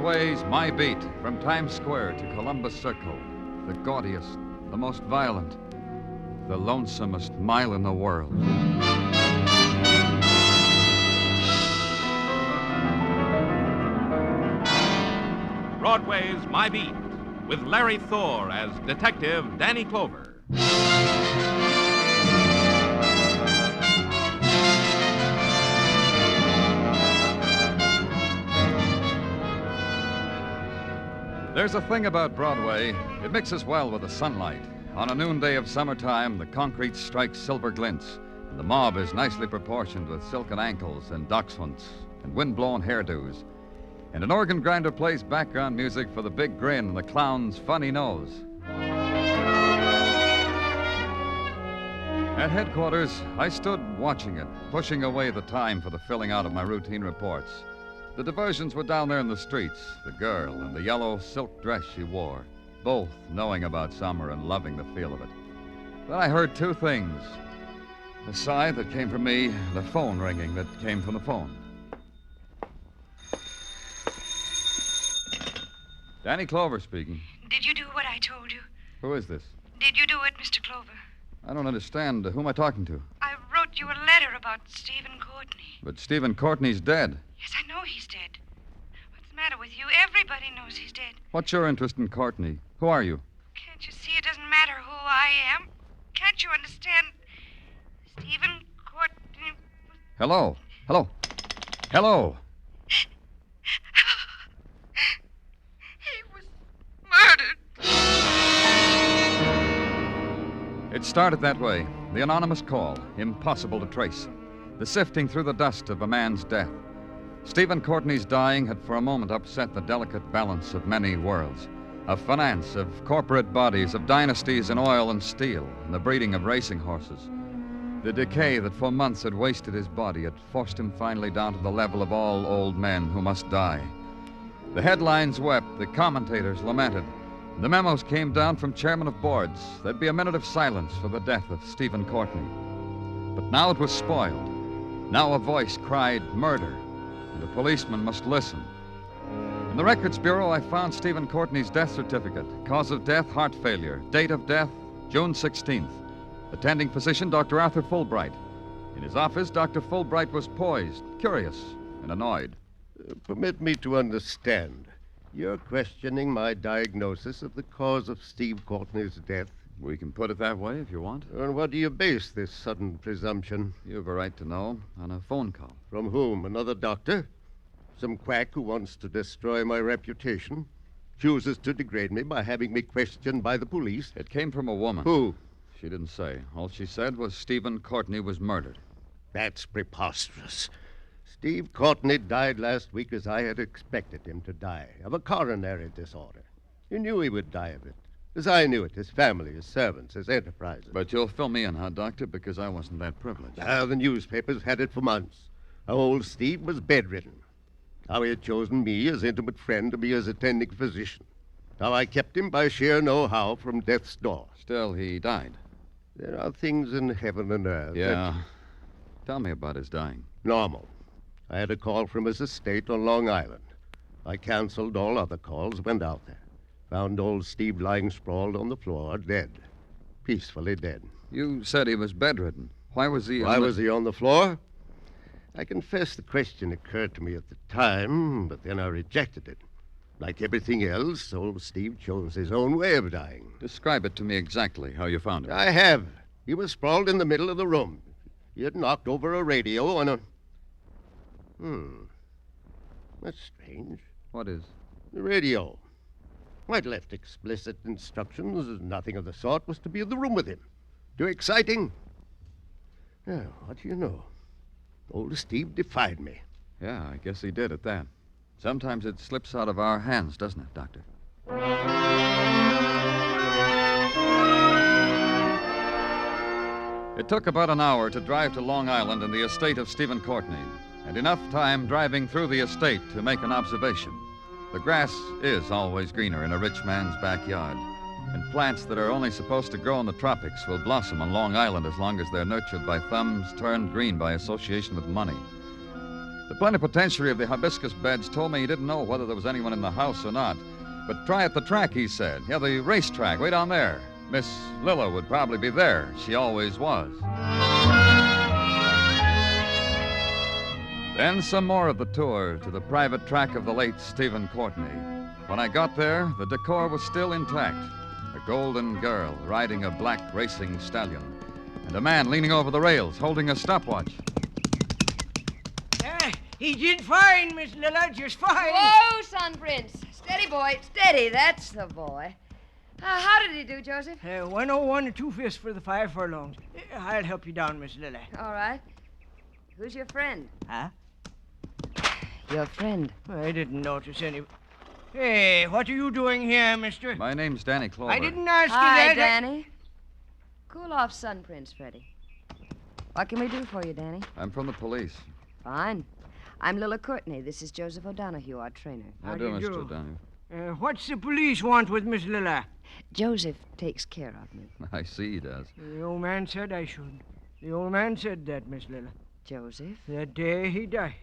Broadway's My Beat, from Times Square to Columbus Circle, the gaudiest, the most violent, the lonesomest mile in the world. Broadway's My Beat, with Larry Thor as Detective Danny Clover. There's a thing about Broadway. It mixes well with the sunlight. On a noonday of summertime, the concrete strikes silver glints, and the mob is nicely proportioned with silken ankles and dachshunds and wind-blown hairdos. And an organ grinder plays background music for the big grin and the clown's funny nose. At headquarters, I stood watching it, pushing away the time for the filling out of my routine reports. The diversions were down there in the streets, the girl and the yellow silk dress she wore, both knowing about summer and loving the feel of it. Then I heard two things. A sigh that came from me, and a phone ringing that came from the phone. Danny Clover speaking. Did you do what I told you? Who is this? Did you do it, Mr. Clover? I don't understand. Who am I talking to? I wrote you a letter about Stephen Courtney. But Stephen Courtney's dead. Yes, I know he's dead. What's the matter with you? Everybody knows he's dead. What's your interest in Courtney? Who are you? Can't you see it doesn't matter who I am? Can't you understand? Stephen Courtney... Hello. Hello. Hello. He was murdered. It started that way. The anonymous call, impossible to trace. The sifting through the dust of a man's death. Stephen Courtney's dying had for a moment upset the delicate balance of many worlds. Of finance, of corporate bodies, of dynasties in oil and steel, and the breeding of racing horses. The decay that for months had wasted his body had forced him finally down to the level of all old men who must die. The headlines wept, the commentators lamented. The memos came down from chairmen of boards. There'd be a minute of silence for the death of Stephen Courtney. But now it was spoiled. Now a voice cried murder, and the policeman must listen. In the Records Bureau, I found Stephen Courtney's death certificate. Cause of death, heart failure. Date of death, June 16th. Attending physician, Dr. Arthur Fulbright. In his office, Dr. Fulbright was poised, curious, and annoyed. Permit me to understand. You're questioning my diagnosis of the cause of Steve Courtney's death? We can put it that way if you want. On what do you base this sudden presumption? You have a right to know. On a phone call. From whom? Another doctor? Some quack who wants to destroy my reputation? Chooses to degrade me by having me questioned by the police? It came from a woman. Who? She didn't say. All she said was Stephen Courtney was murdered. That's preposterous. Steve Courtney died last week as I had expected him to die, of a coronary disorder. You knew he would die of it, as I knew it, his family, his servants, his enterprises. But you'll fill me in, huh, Doctor, because I wasn't that privileged. The newspapers had it for months. How old Steve was bedridden. How he had chosen me as intimate friend to be his attending physician. How I kept him by sheer know-how from death's door. Still, he died. There are things in heaven and earth. Yeah. Tell me about his dying. Normal. I had a call from his estate on Long Island. I canceled all other calls, went out there. Found old Steve lying sprawled on the floor, dead. Peacefully dead. You said he was bedridden. Why was he was he on the floor? I confess the question occurred to me at the time, but then I rejected it. Like everything else, old Steve chose his own way of dying. Describe it to me exactly, how you found him. I have. He was sprawled in the middle of the room. He had knocked over a radio on a... That's strange. What is? The radio. I'd left explicit instructions. Nothing of the sort was to be in the room with him. Too exciting. Now, what do you know? Old Steve defied me. Yeah, I guess he did at that. Sometimes it slips out of our hands, doesn't it, Doctor? It took about an hour to drive to Long Island and the estate of Stephen Courtney, and enough time driving through the estate to make an observation. The grass is always greener in a rich man's backyard, and plants that are only supposed to grow in the tropics will blossom on Long Island as long as they're nurtured by thumbs turned green by association with money. The plenipotentiary of the hibiscus beds told me he didn't know whether there was anyone in the house or not. But try at the track, he said. Yeah, the racetrack, way down there. Miss Lilla would probably be there. She always was. Then some more of the tour to the private track of the late Stephen Courtney. When I got there, the decor was still intact. A golden girl riding a black racing stallion, and a man leaning over the rails holding a stopwatch. He did fine, Miss Lilla, just fine. Whoa, Sun Prince. Steady, boy. Steady, that's the boy. How did he do, Joseph? 101 and 2/5 for the 5 furlongs. I'll help you down, Miss Lilla. All right. Who's your friend? Huh? Your friend. I didn't notice any. Hey, what are you doing here, mister? My name's Danny Clover. I didn't ask you Hi, that. Danny. Cool off, Sun Prince, Freddie. What can we do for you, Danny? I'm from the police. Fine. I'm Lilla Courtney. This is Joseph O'Donohue, our trainer. How do, Mr. O'Donoghue? What's the police want with Miss Lilla? Joseph takes care of me. I see he does. The old man said I should. The old man said that, Miss Lilla. Joseph? That day he died.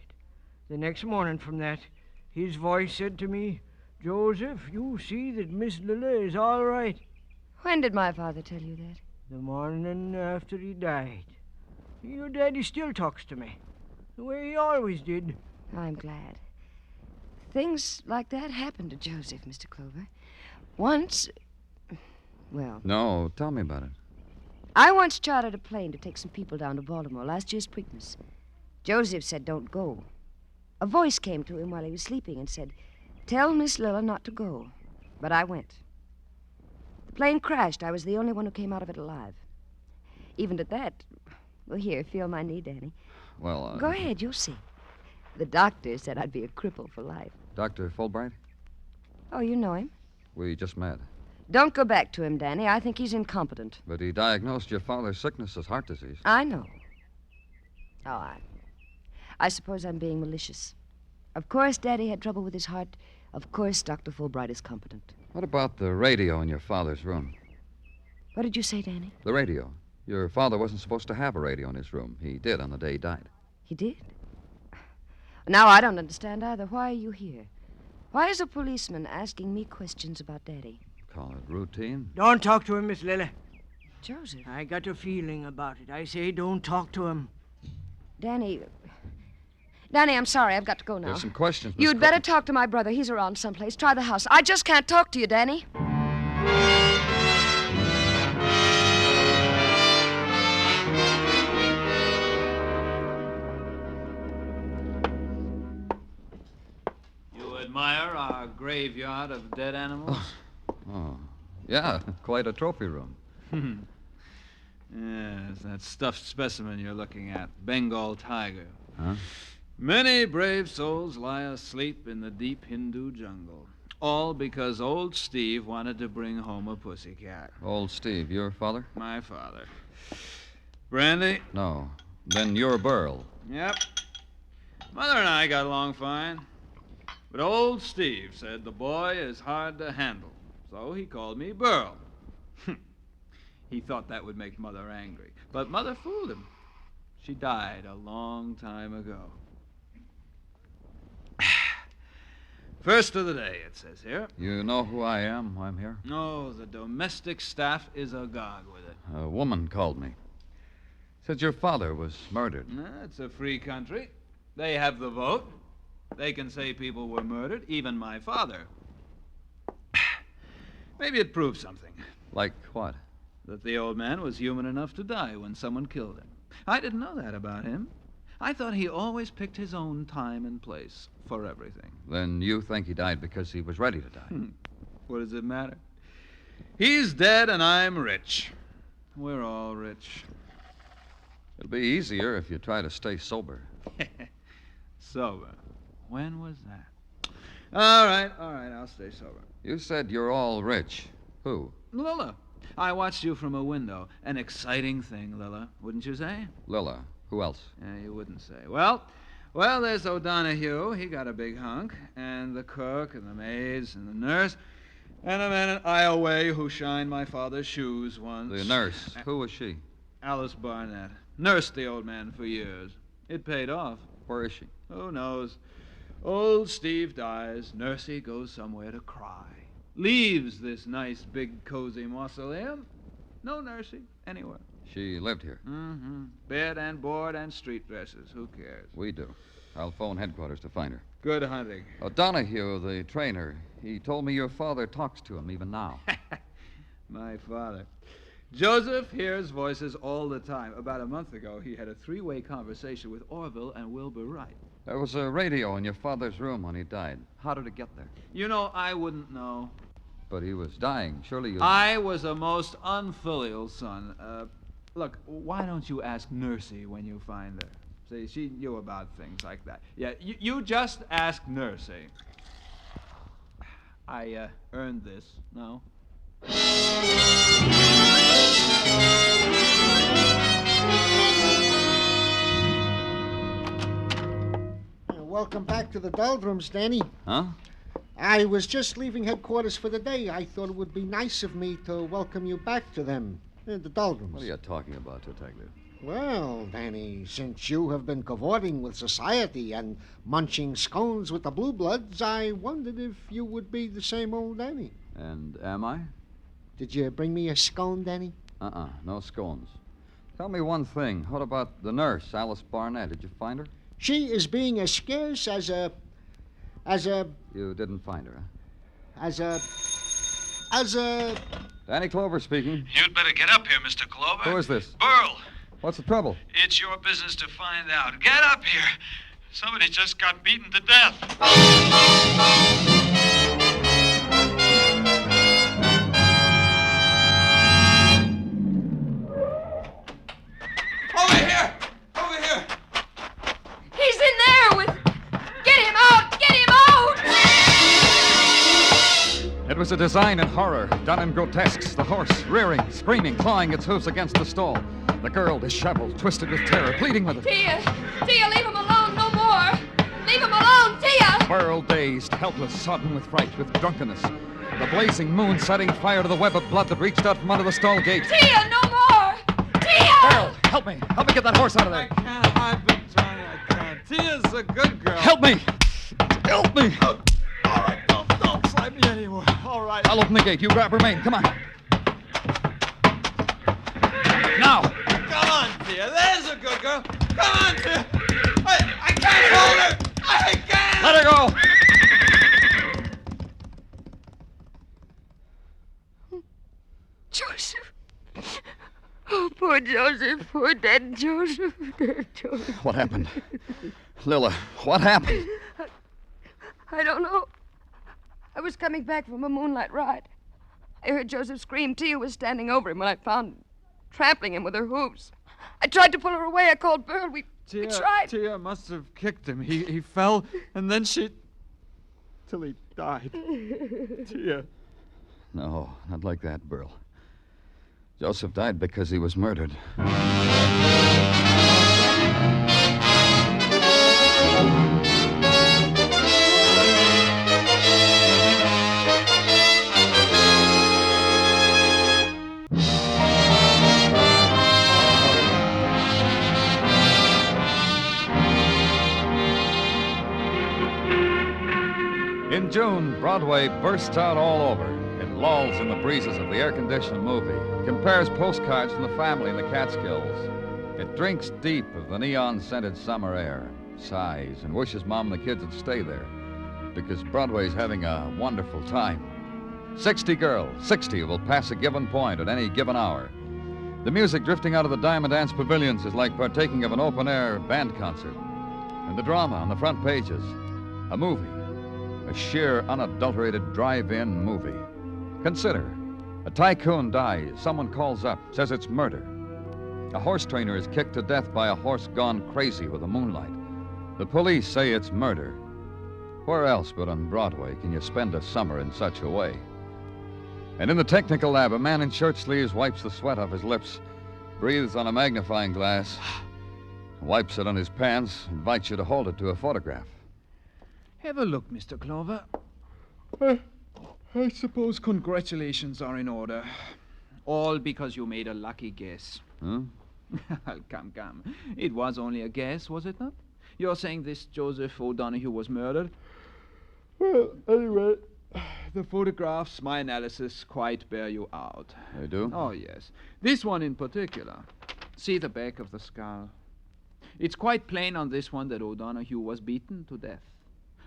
The next morning from that, his voice said to me, Joseph, you see that Miss Lilla is all right. When did my father tell you that? The morning after he died. Your daddy still talks to me, the way he always did. I'm glad. Things like that happen to Joseph, Mr. Clover. Once, well... No, tell me about it. I once chartered a plane to take some people down to Baltimore last year's Christmas. Joseph said, don't go. A voice came to him while he was sleeping and said, tell Miss Lilla not to go. But I went. The plane crashed. I was the only one who came out of it alive. Even at that, well, here, feel my knee, Danny. Well, Go ahead, you'll see. The doctor said I'd be a cripple for life. Dr. Fulbright? Oh, you know him? We just met. Don't go back to him, Danny. I think he's incompetent. But he diagnosed your father's sickness as heart disease. I know. Oh, I suppose I'm being malicious. Of course, Daddy had trouble with his heart. Of course, Dr. Fulbright is competent. What about the radio in your father's room? What did you say, Danny? The radio. Your father wasn't supposed to have a radio in his room. He did on the day he died. He did? Now, I don't understand either. Why are you here? Why is a policeman asking me questions about Daddy? Call it routine. Don't talk to him, Miss Lilla. Joseph. I got a feeling about it. I say don't talk to him. Danny, I'm sorry. I've got to go now. There's some questions, Miss You'd better Courtney. talk to my brother. He's around someplace. Try the house. I just can't talk to you, Danny. You admire our graveyard of dead animals? Oh, yeah, quite a trophy room. Yes, that stuffed specimen you're looking at, Bengal tiger. Huh? Many brave souls lie asleep in the deep Hindu jungle, all because old Steve wanted to bring home a pussycat. Old Steve, your father? My father. Brandy? No. Then you're Burl. Yep. Mother and I got along fine. But old Steve said the boy is hard to handle, so he called me Burl. He thought that would make Mother angry, but Mother fooled him. She died a long time ago. First of the day, it says here. You know who I am? Why I'm here? No, the domestic staff is agog with it. A woman called me. Said your father was murdered. It's a free country. They have the vote. They can say people were murdered, even my father. Maybe it proves something. Like what? That the old man was human enough to die when someone killed him. I didn't know that about him. I thought he always picked his own time and place for everything. Then you think he died because he was ready to die. What does it matter? He's dead and I'm rich. We're all rich. It'll be easier if you try to stay sober. Sober. When was that? All right, I'll stay sober. You said you're all rich. Who? Lilla. I watched you from a window. An exciting thing, Lilla, wouldn't you say? Lilla. Who else? Yeah, you wouldn't say. Well, there's O'Donoghue. He got a big hunk. And the cook and the maids and the nurse. And a man in Iowa who shined my father's shoes once. The nurse. Who was she? Alice Barnett. Nursed the old man for years. It paid off. Where is she? Who knows? Old Steve dies. Nursey goes somewhere to cry. Leaves this nice, big, cozy mausoleum. No Nursey anywhere. She lived here. Mm-hmm. Bed and board and street dresses. Who cares? We do. I'll phone headquarters to find her. Good hunting. Donahue, the trainer, he told me your father talks to him even now. My father. Joseph hears voices all the time. About a month ago, he had a three-way conversation with Orville and Wilbur Wright. There was a radio in your father's room when he died. How did it get there? You know, I wouldn't know. But he was dying. Surely you... I was a most unfilial son. Look, why don't you ask Nursey when you find her? See, she knew about things like that. Yeah, you just ask Nursey. I earned this, no? Welcome back to the doldrums, Danny. Huh? I was just leaving headquarters for the day. I thought it would be nice of me to welcome you back to them, the doldrums. What are you talking about, Detective? Well, Danny, since you have been cavorting with society and munching scones with the Blue Bloods, I wondered if you would be the same old Danny. And am I? Did you bring me a scone, Danny? No scones. Tell me one thing. What about the nurse, Alice Barnett? Did you find her? She is being as scarce as a... You didn't find her, huh? as a... Danny Clover speaking. You'd better get up here, Mr. Clover. Who is this? Burl. What's the trouble? It's your business to find out. Get up here. Somebody just got beaten to death. Over here! Over here! He's in there with... Get him out! Get him out! It was a design in horror, done in grotesques. The horse, rearing, screaming, clawing its hoofs against the stall. The girl, disheveled, twisted with terror, pleading with it. Tia, leave him alone, no more. Leave him alone, Tia! Burl, dazed, helpless, sodden with fright, with drunkenness. The blazing moon setting fire to the web of blood that reached out from under the stall gate. Tia, no more! Tia! Burl, help me. Help me get that horse out of there. I can't. I've been trying. I can't. Tia's a good girl. Help me. Help me. All right, don't slide me anymore. All right. I'll open the gate. You grab her mane. Come on. Now. Come on, Tia. There's a good girl. Come on, Tia. I can't hold her. I can't. Let her go. Joseph. Oh, poor Joseph. Poor dead Joseph. Dead Joseph. What happened? Lila, what happened? I don't know. I was coming back from a moonlight ride. I heard Joseph scream. Tia was standing over him when I found him, trampling him with her hooves. I tried to pull her away. I called Burl. We tried. Tia must have kicked him. He fell, and then till he died. Tia. No, not like that, Burl. Joseph died because he was murdered. In June, Broadway bursts out all over. It lolls in the breezes of the air-conditioned movie, compares postcards from the family in the Catskills. It drinks deep of the neon-scented summer air, sighs, and wishes Mom and the kids would stay there, because Broadway's having a wonderful time. 60 girls, 60 who will pass a given point at any given hour. The music drifting out of the Diamond Dance pavilions is like partaking of an open-air band concert. And the drama on the front pages, a movie. A sheer, unadulterated drive-in movie. Consider, a tycoon dies, someone calls up, says it's murder. A horse trainer is kicked to death by a horse gone crazy with the moonlight. The police say it's murder. Where else but on Broadway can you spend a summer in such a way? And in the technical lab, a man in shirt sleeves wipes the sweat off his lips, breathes on a magnifying glass, wipes it on his pants, invites you to hold it to a photograph. Have a look, Mr. Clover. I suppose congratulations are in order. All because you made a lucky guess. Huh? Come. It was only a guess, was it not? You're saying this Joseph O'Donoghue was murdered? Well, anyway, the photographs, my analysis, quite bear you out. They do? Oh, yes. This one in particular. See the back of the skull. It's quite plain on this one that O'Donoghue was beaten to death.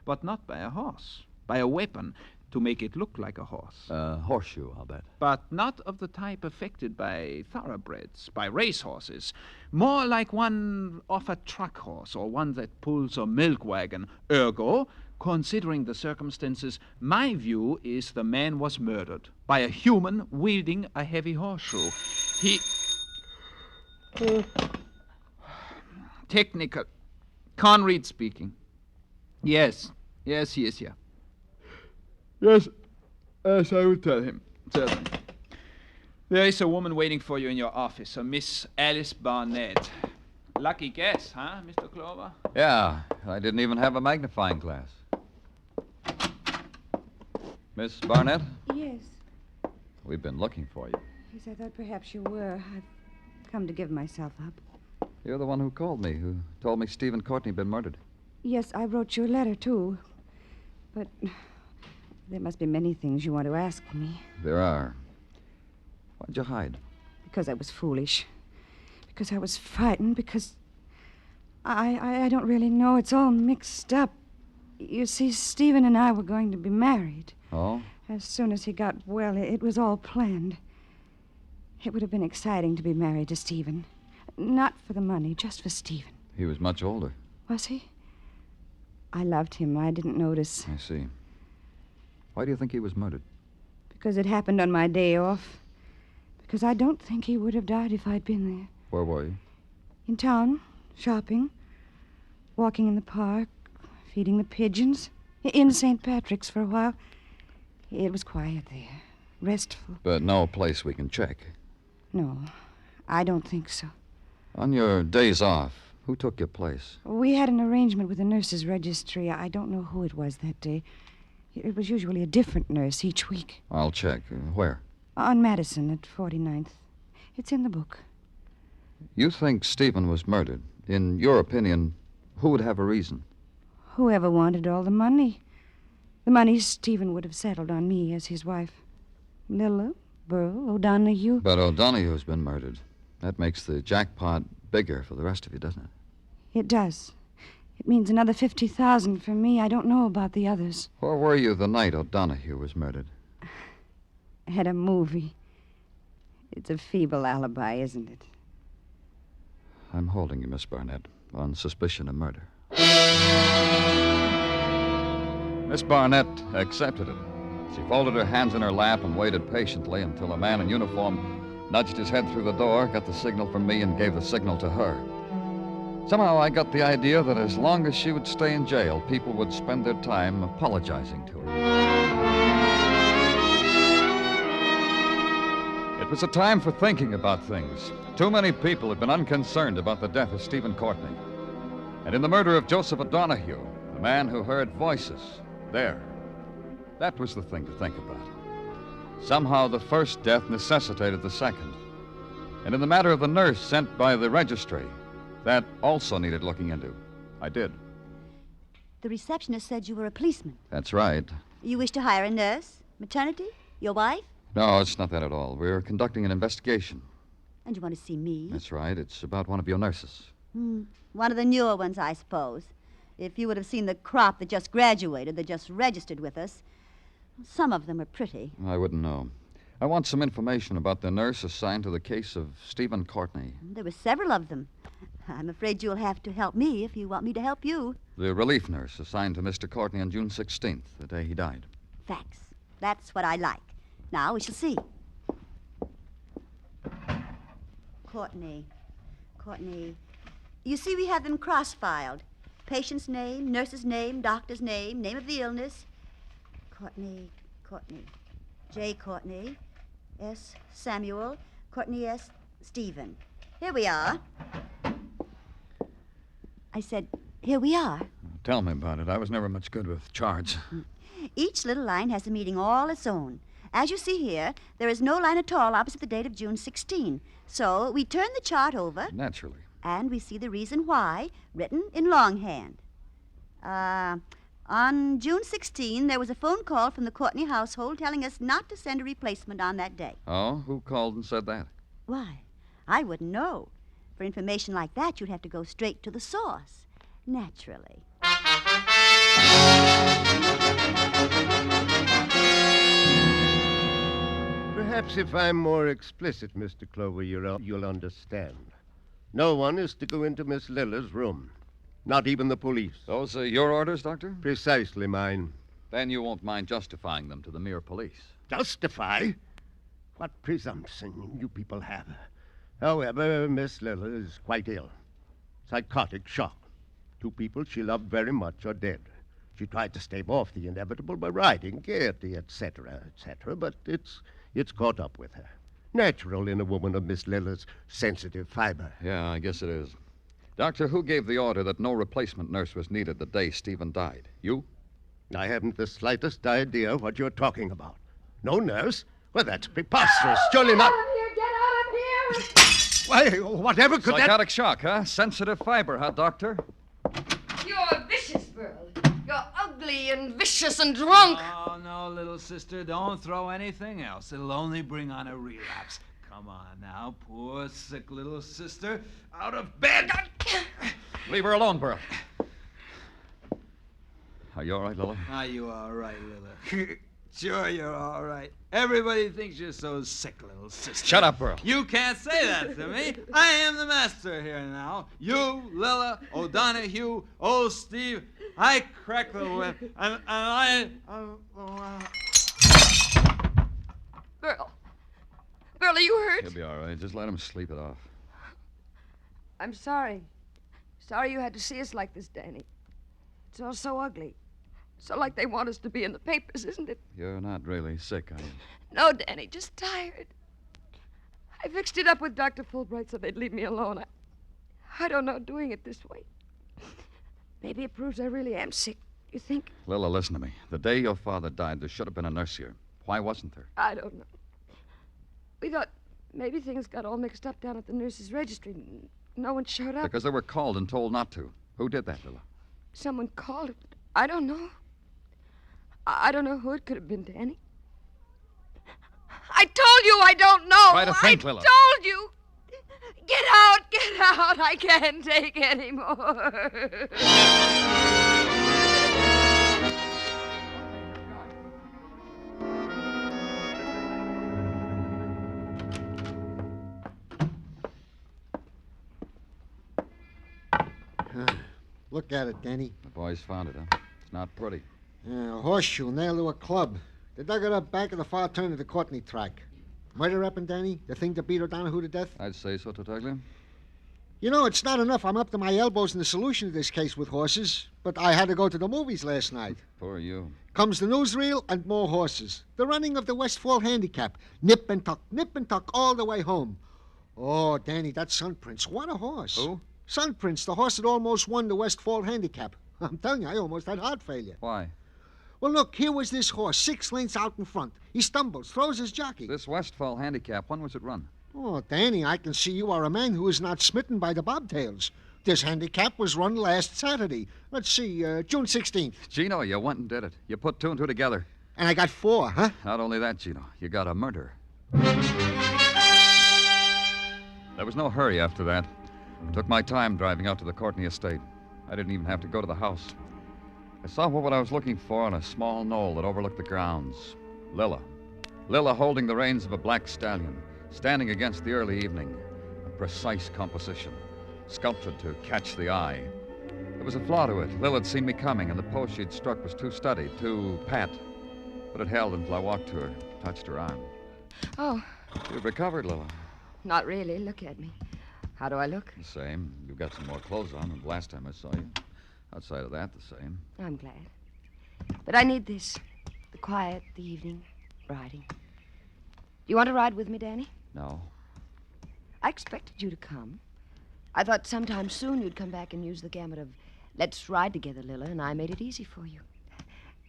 But not by a horse, by a weapon to make it look like a horse. Horseshoe, I'll bet. But not of the type affected by thoroughbreds, by racehorses. More like one of a truck horse or one that pulls a milk wagon. Ergo, considering the circumstances, my view is the man was murdered by a human wielding a heavy horseshoe. He... Technical. Conrad speaking. Yes, he is here. Yes, I will tell him. Certainly. There is a woman waiting for you in your office, a Miss Alice Barnett. Lucky guess, huh, Mr. Clover? Yeah, I didn't even have a magnifying glass. Miss Barnett? Yes. We've been looking for you. Yes, I thought perhaps you were. I've come to give myself up. You're the one who called me, who told me Stephen Courtney had been murdered. Yes, I wrote you a letter, too. But there must be many things you want to ask me. There are. Why'd you hide? Because I was foolish. Because I was frightened. Because I don't really know. It's all mixed up. You see, Stephen and I were going to be married. Oh? As soon as he got well, it was all planned. It would have been exciting to be married to Stephen. Not for the money, just for Stephen. He was much older. Was he? I loved him. I didn't notice. I see. Why do you think he was murdered? Because it happened on my day off. Because I don't think he would have died if I'd been there. Where were you? In town, shopping, walking in the park, feeding the pigeons. In St. Patrick's for a while. It was quiet there, restful. But no place we can check. No, I don't think so. On your days off, who took your place? We had an arrangement with the nurses' registry. I don't know who it was that day. It was usually a different nurse each week. I'll check. Where? On Madison at 49th. It's in the book. You think Stephen was murdered. In your opinion, who would have a reason? Whoever wanted all the money. The money Stephen would have settled on me as his wife. Lilla, Burl, O'Donoghue. But O'Donoghue's been murdered. That makes the jackpot bigger for the rest of you, doesn't it? It does. It means another $50,000 for me. I don't know about the others. Where were you the night O'Donoghue was murdered? At a movie. It's a feeble alibi, isn't it? I'm holding you, Miss Barnett, on suspicion of murder. Miss Barnett accepted it. She folded her hands in her lap and waited patiently until a man in uniform nudged his head through the door, got the signal from me, and gave the signal to her. Somehow I got the idea that as long as she would stay in jail, people would spend their time apologizing to her. It was a time for thinking about things. Too many people had been unconcerned about the death of Stephen Courtney. And in the murder of Joseph O'Donoghue, the man who heard voices, there, that was the thing to think about. Somehow the first death necessitated the second. And in the matter of the nurse sent by the registry, that also needed looking into. I did. The receptionist said you were a policeman. That's right. You wish to hire a nurse? Maternity? Your wife? No, it's not that at all. We're conducting an investigation. And you want to see me? That's right. It's about one of your nurses. One of the newer ones, I suppose. If you would have seen the crop that just graduated, that just registered with us, some of them are pretty. I wouldn't know. I want some information about the nurse assigned to the case of Stephen Courtney. There were several of them. I'm afraid you'll have to help me if you want me to help you. The relief nurse assigned to Mr. Courtney on June 16th, the day he died. Facts. That's what I like. Now, we shall see. Courtney. You see, we have them cross-filed. Patient's name, nurse's name, doctor's name, name of the illness. Courtney. J. Courtney. S. Samuel. Courtney S. Stephen. Here we are. I said, here we are. Tell me about it. I was never much good with charts. Each little line has a meaning all its own. As you see here, there is no line at all opposite the date of June 16. So we turn the chart over. Naturally. And we see the reason why, written in longhand. On June 16, there was a phone call from the Courtney household telling us not to send a replacement on that day. Oh? Who called and said that? Why, I wouldn't know. For information like that, you'd have to go straight to the source. Naturally. Perhaps if I'm more explicit, Mr. Clover, you'll understand. No one is to go into Miss Lilla's room. Not even the police. Those are your orders, Doctor? Precisely mine. Then you won't mind justifying them to the mere police. Justify? What presumption you people have. However, Miss Lilla is quite ill. Psychotic shock. 2 people she loved very much are dead. She tried to stave off the inevitable by riding, gaiety, etc., but it's caught up with her. Natural in a woman of Miss Lilla's sensitive fiber. Yeah, I guess it is. Doctor, who gave the order that no replacement nurse was needed the day Stephen died? You? I haven't the slightest idea what you're talking about. No nurse? Well, that's preposterous. Surely not. Get out of here! Why, whatever could Psychotic shock, huh? Sensitive fiber, huh, Doctor? You're vicious, Burl. You're ugly and vicious and drunk. Oh, no, little sister, don't throw anything else. It'll only bring on a relapse. Come on now, poor, sick little sister. Out of bed! Leave her alone, Burl. Are you all right, Lila? Are you all right, Lila? Sure, you're all right. Everybody thinks you're so sick, little sister. Shut up, Burl. You can't say that to me. I am the master here now. You, Lila, O'Donoghue, old Steve, I crack the whip, and Burl. Burl, are you hurt? He'll be all right. Just let him sleep it off. I'm sorry. Sorry you had to see us like this, Danny. It's all so ugly. So like they want us to be in the papers, isn't it? You're not really sick, are you? No, Danny, just tired. I fixed it up with Dr. Fulbright so they'd leave me alone. I don't know, doing it this way. Maybe it proves I really am sick. You think? Lila, listen to me. The day your father died, there should have been a nurse here. Why wasn't there? I don't know. We thought maybe things got all mixed up down at the nurse's registry. No one showed up. Because they were called and told not to. Who did that, Lila? Someone called it. I don't know. I don't know who it could have been, Danny. I told you I don't know. Try to think, Lila. I told you. Get out, get out. I can't take any more. Look at it, Danny. The boys found it, huh? It's not pretty. A horseshoe nailed to a club. They dug it up back of the far turn of the Courtney track. Murder weapon, Danny? The thing that beat O'Donoghue to death? I'd say so, Tartaglia. You know, it's not enough. I'm up to my elbows in the solution of this case with horses. But I had to go to the movies last night. Poor you. Comes the newsreel and more horses. The running of the Westfall Handicap. Nip and tuck all the way home. Oh, Danny, that Sun Prince. What a horse. Who? Sun Prince, the horse that almost won the Westfall Handicap. I'm telling you, I almost had heart failure. Why? Well, look, here was this horse, 6 lengths out in front. He stumbles, throws his jockey. This Westfall Handicap, when was it run? Oh, Danny, I can see you are a man who is not smitten by the bobtails. This handicap was run last Saturday. Let's see, June 16th. Gino, you went and did it. You put 2 and 2 together. And I got 4, huh? Not only that, Gino, you got a murder. There was no hurry after that. I took my time driving out to the Courtney estate. I didn't even have to go to the house. I saw what I was looking for on a small knoll that overlooked the grounds. Lila. Lila holding the reins of a black stallion, standing against the early evening. A precise composition, sculptured to catch the eye. There was a flaw to it. Lila had seen me coming, and the pose she'd struck was too studied, too pat. But it held until I walked to her, touched her arm. Oh, You've recovered, Lila. not really. Look at me. How do I look? The same. You've got some more clothes on than the last time I saw you. Outside of that, the same. I'm glad. But I need this. The quiet, the evening, riding. You want to ride with me, Danny? No. I expected you to come. I thought sometime soon you'd come back and use the gamut of let's ride together, Lila, and I made it easy for you.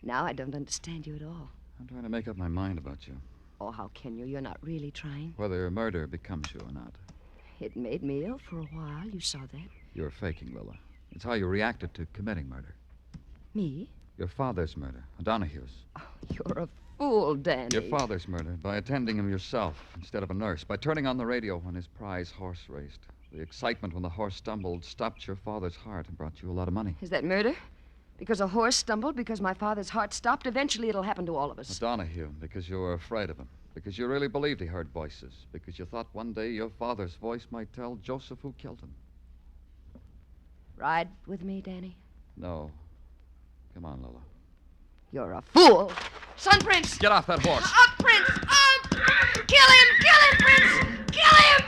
Now I don't understand you at all. I'm trying to make up my mind about you. Oh, how can you? You're not really trying. Whether murder becomes you or not. It made me ill for a while. You saw that. You're faking, Lila. It's how you reacted to committing murder. Me? Your father's murder, O'Donoghue's. Oh, you're a fool, Danny. Your father's murder by attending him yourself instead of a nurse, by turning on the radio when his prize horse raced. The excitement when the horse stumbled stopped your father's heart and brought you a lot of money. Is that murder? Because a horse stumbled, because my father's heart stopped, eventually it'll happen to all of us. O'Donoghue, because you were afraid of him. Because you really believed he heard voices. Because you thought one day your father's voice might tell Joseph who killed him. Ride with me, Danny? No. Come on, Lola. You're a fool. Son, Prince! Get off that horse. Up, Prince! Up! Kill him! Kill him, Prince! Kill him!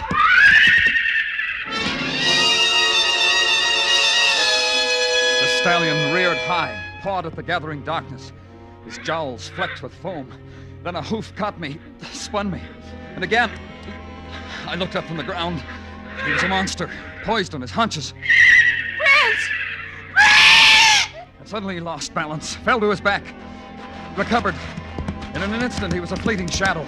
The stallion reared high, pawed at the gathering darkness. His jowls flecked with foam. Then a hoof caught me, spun me. And again, I looked up from the ground. He was a monster, poised on his haunches. Prince! And suddenly he lost balance, fell to his back, recovered. And in an instant, he was a fleeting shadow.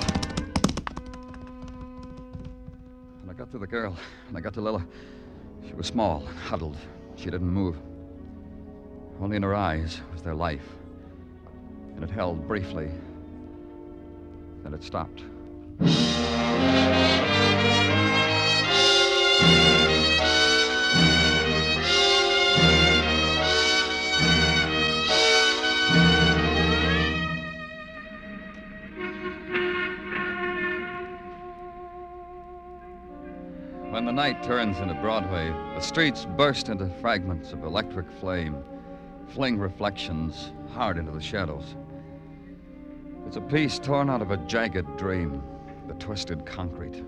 And I got to the girl, and I got to Lila. She was small, huddled. She didn't move. Only in her eyes was their life. And it held briefly. Then it stopped. When the night turns into Broadway, the streets burst into fragments of electric flame, fling reflections hard into the shadows. It's a piece torn out of a jagged dream, the twisted concrete.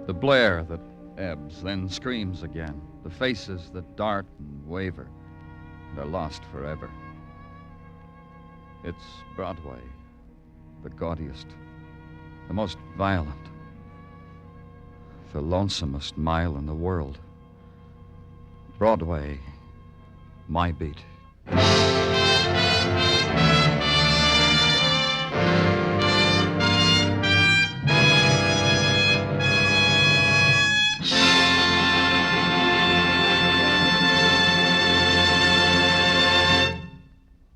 The blare that ebbs, then screams again. The faces that dart and waver and are lost forever. It's Broadway, the gaudiest, the most violent, the lonesomest mile in the world. Broadway, my beat.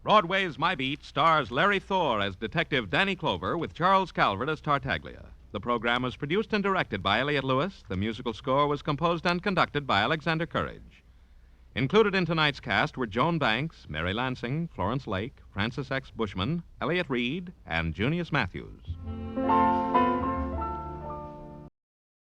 Broadway's My Beat stars Larry Thor as Detective Danny Clover with Charles Calvert as Tartaglia. The program was produced and directed by Elliott Lewis. The musical score was composed and conducted by Alexander Courage. Included in tonight's cast were Joan Banks, Mary Lansing, Florence Lake, Francis X. Bushman, Elliott Reed, and Junius Matthews.